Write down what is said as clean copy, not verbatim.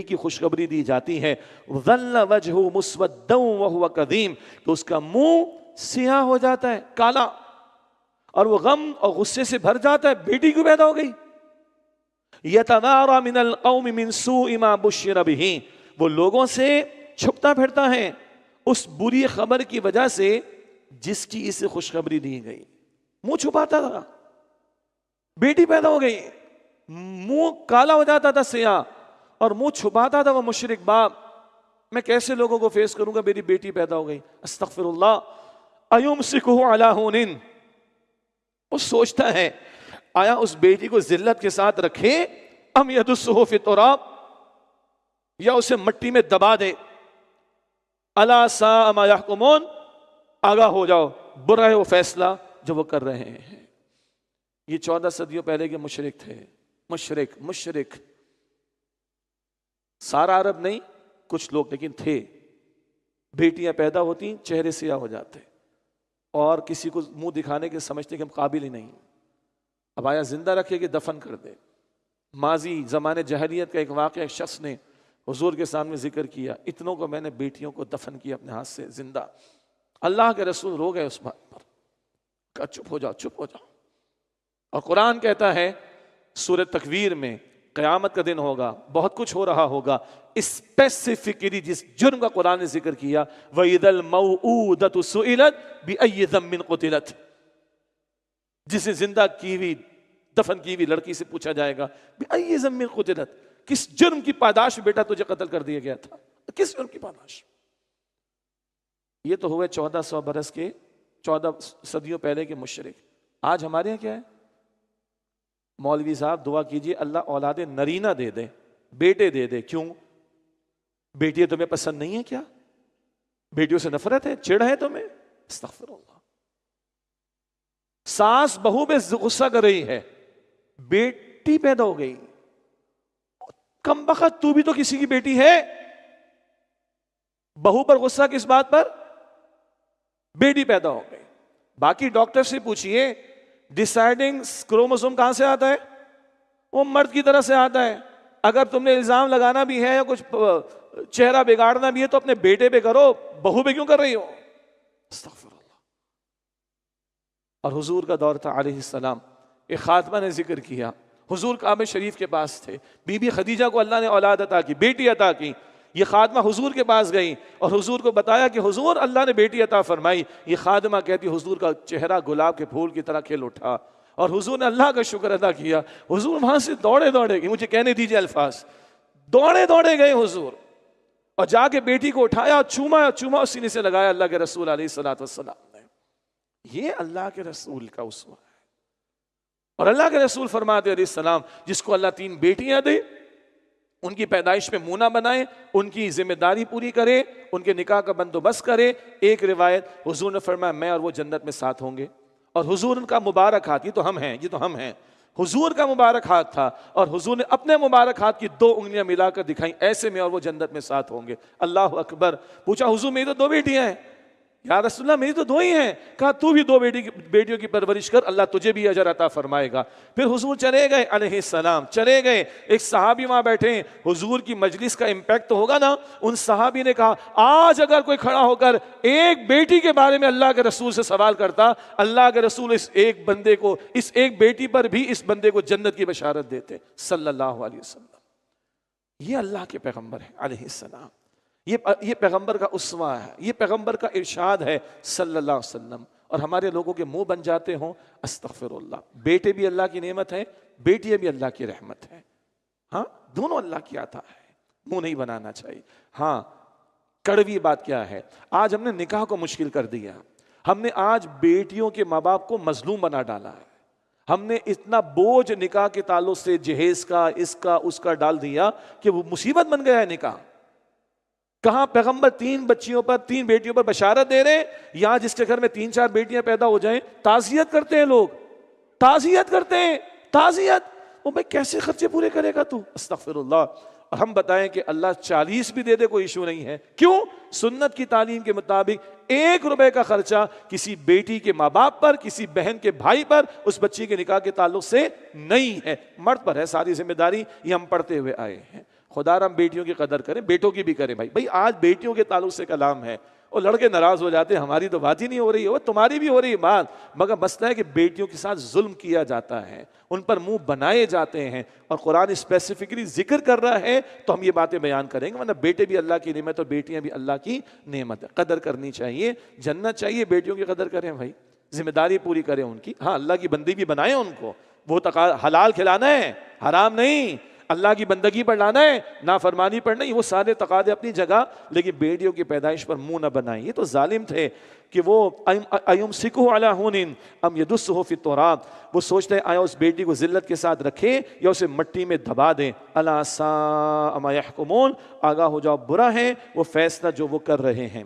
کی خوشخبری دی جاتی ہے ظل وجہہ مسودا وہو کظیم، تو اس کا منہ سیاہ ہو جاتا ہے، کالا، اور وہ غم اور غصے سے بھر جاتا ہے، بیٹی کیوں پیدا ہو گئی؟ یتواری من القوم من سوء ما بشر بہ، وہ لوگوں سے چھپتا پھرتا ہے اس بری خبر کی وجہ سے جس کی اسے خوشخبری دی گئی، منہ چھپاتا تھا، بیٹی پیدا ہو گئی، منہ کالا ہو جاتا تھا سیاہ، اور منہ چھپاتا تھا وہ مشرک باپ، میں کیسے لوگوں کو فیس کروں گا، میری بیٹی پیدا ہو گئی، استغفر اللہ، ایمسکہ علی ہون، وہ سوچتا ہے آیا اس بیٹی کو ذلت کے ساتھ رکھے ام یدسہ فی التراب، یا اسے مٹی میں دبا دے، الا ساء ما یحکمون، آگاہ ہو جاؤ، برا ہے وہ فیصلہ جو وہ کر رہے ہیں۔ یہ 14 صدیوں پہلے کے مشرک تھے، مشرک سارا عرب نہیں، کچھ لوگ لیکن تھے، بیٹیاں پیدا ہوتی چہرے سیاہ ہو جاتے اور کسی کو منہ دکھانے کے سمجھتے کہ ہم قابل ہی نہیں، اب آیا زندہ رکھے کہ دفن کر دے۔ ماضی زمانے جاہلیت کا ایک واقعہ ایک شخص نے حضور کے سامنے ذکر کیا، اتنوں کو میں نے بیٹیوں کو دفن کیا اپنے ہاتھ سے زندہ، اللہ کے رسول رو گئے اس بات پر، کہا چپ ہو جاؤ، اور قرآن کہتا ہے سورہ تکویر میں قیامت کا دن ہوگا، بہت کچھ ہو رہا ہوگا، اسپیسیفکلی جس جرم کا قرآن نے ذکر کیا، وَإِذَا الْمَوْءُودَةُ سُئِلَتْ بِأَيِّ ذَنبٍ قُتِلَتْ، جسے زندہ کی ہوئی دفن کی ہوئی لڑکی سے پوچھا جائے گا بِأَيِّ ذَنبٍ قُتِلَتْ، کس جرم کی پاداش بیٹا تجھے قتل کر دیا گیا تھا، کس جرم کی پاداش؟ یہ تو ہوئے 1400 برس کے 14 صدیوں پہلے کے مشرک۔ آج ہمارے یہاں کیا ہے؟ مولوی صاحب دعا کیجئے اللہ اولاد نرینہ دے دے، بیٹے دے دے، کیوں؟ بیٹیاں تمہیں پسند نہیں ہے کیا؟ بیٹیوں سے نفرت ہے، چڑ ہے تمہیں؟ استغفر اللہ۔ ساس بہو پہ غصہ کر رہی ہے، بیٹی پیدا ہو گئی، کم بخت تو بھی تو کسی کی بیٹی ہے، بہو پر غصہ کس بات پر؟ بیٹی پیدا ہو گئی۔ باقی ڈاکٹر سے پوچھئے ڈیسائیڈنگ کروموسوم کہاں سے آتا ہے؟ وہ مرد کی طرف سے آتا ہے۔ اگر تم نے الزام لگانا بھی ہے یا کچھ چہرہ بگاڑنا بھی ہے تو اپنے بیٹے پہ کرو، بہو پہ کیوں کر رہی ہو؟ استغفر اللہ۔ اور حضور کا دور تھا علیہ السلام، ایک خاتمہ نے ذکر کیا، حضور کعبہ شریف کے پاس تھے، بی بی خدیجہ کو اللہ نے اولاد عطا کی، بیٹی عطا کی، یہ خادمہ حضور کے پاس گئی اور حضور کو بتایا کہ حضور اللہ نے بیٹی عطا فرمائی۔ یہ خادمہ کہتی حضور کا چہرہ گلاب کے پھول کی طرح کھل اٹھا اور حضور نے اللہ کا شکر ادا کیا۔ حضور وہاں سے دوڑے گئے، مجھے کہنے دیجئے الفاظ، دوڑے گئے حضور اور جا کے بیٹی کو اٹھایا، چوما سینے سے لگایا اللہ کے رسول علیہ السلام نے۔ یہ اللہ کے رسول کا اسوہ ہے۔ اور اللہ کے رسول فرماتے علیہ السلام جس کو اللہ 3 بیٹیاں دے ان کی پیدائش میں منہ نہ بنائے، ان کی ذمہ داری پوری کرے، ان کے نکاح کا بندوبست کرے۔ ایک روایت حضور نے فرمایا میں اور وہ جنت میں ساتھ ہوں گے، اور حضور ان کا مبارک ہاتھ، یہ تو ہم ہیں، حضور کا مبارک ہاتھ تھا اور حضور نے اپنے مبارک ہاتھ کی 2 انگلیاں ملا کر دکھائیں، ایسے میں اور وہ جنت میں ساتھ ہوں گے۔ اللہ اکبر۔ پوچھا حضور میری تو 2 بیٹیاں ہیں۔ یا رسول اللہ میری تو 2 ہی ہیں۔ کہا تو بھی 2 بیٹیوں کی پرورش کر، اللہ تجھے بھی اجر عطا فرمائے گا۔ پھر حضور چلے گئے علیہ السلام، چلے گئے، ایک صحابی وہاں بیٹھے، حضور کی مجلس کا امپیکٹ تو ہوگا نا۔ ان صحابی نے کہا آج اگر کوئی کھڑا ہو کر ایک بیٹی کے بارے میں اللہ کے رسول سے سوال کرتا، اللہ کے رسول اس ایک بندے کو، اس ایک بیٹی پر بھی اس بندے کو جنت کی بشارت دیتے صلی اللہ علیہ وسلم۔ یہ اللہ کے پیغمبر ہیں علیہ السلام، یہ پیغمبر کا اسوہ ہے، یہ پیغمبر کا ارشاد ہے صلی اللہ علیہ وسلم۔ اور ہمارے لوگوں کے منہ بن جاتے ہوں، استغفر اللہ۔ بیٹے بھی اللہ کی نعمت ہے، بیٹیاں بھی اللہ کی رحمت ہے، ہاں دونوں اللہ کی عطا ہے، منہ نہیں بنانا چاہیے۔ ہاں کڑوی بات کیا ہے، آج ہم نے نکاح کو مشکل کر دیا، ہم نے آج بیٹیوں کے ماں باپ کو مظلوم بنا ڈالا ہے، ہم نے اتنا بوجھ نکاح کے تعلق سے جہیز کا، اس کا ڈال دیا کہ وہ مصیبت بن گیا ہے نکاح۔ کہاں پیغمبر 3 بیٹیوں پر بشارت دے رہے ہیں، یہاں جس کے گھر میں 3-4 بیٹیاں پیدا ہو جائیں تعزیت کرتے ہیں لوگ، تعزیت وہ بھائی کیسے خرچے پورے کرے گا تو؟ استغفر اللہ۔ اور ہم بتائیں کہ اللہ 40 بھی دے دے کوئی ایشو نہیں ہے، کیوں؟ سنت کی تعلیم کے مطابق 1 روپے کا خرچہ کسی بیٹی کے ماں باپ پر، کسی بہن کے بھائی پر، اس بچی کے نکاح کے تعلق سے نہیں ہے، مرد پر ہے ساری ذمہ داری، یہ ہم پڑھتے ہوئے آئے ہیں۔ خدا رحم بیٹیوں کی قدر کریں، بیٹوں کی بھی کریں بھائی آج بیٹیوں کے تعلق سے کلام ہے اور لڑکے ناراض ہو جاتے ہیں ہماری تو بات ہی نہیں ہو رہی ہے، وہ تمہاری بھی ہو رہی ہے بات، مگر مسئلہ ہے کہ بیٹیوں کے ساتھ ظلم کیا جاتا ہے، ان پر منہ بنائے جاتے ہیں، اور قرآن اسپیسیفکلی ذکر کر رہا ہے تو ہم یہ باتیں بیان کریں گے، ورنہ بیٹے بھی اللہ کی نعمت اور بیٹیاں بھی اللہ کی نعمت ہے، قدر کرنی چاہیے، جنت چاہیے، بیٹیوں کی قدر کریں بھائی، ذمہ داری پوری کریں ان کی، ہاں اللہ کی بندی بھی بنائیں ان کو، وہ حلال کھلانا ہے، حرام نہیں، اللہ کی بندگی پر لانا ہے، نافرمانی پر نہیں، وہ سارے تقاضے اپنی جگہ، لیکن بیٹیوں کی پیدائش پر منہ نہ بنائیں، یہ تو ظالم تھے کہ وہ ایمسکہ علی ہون ام یدسہ فی التراب، وہ سوچتے ہیں آیا اس بیٹی کو ذلت کے ساتھ رکھیں یا اسے مٹی میں دبا دیں، الا ساء ما یحکمون، آگاہ ہو جاؤ برا ہے وہ فیصلہ جو وہ کر رہے ہیں۔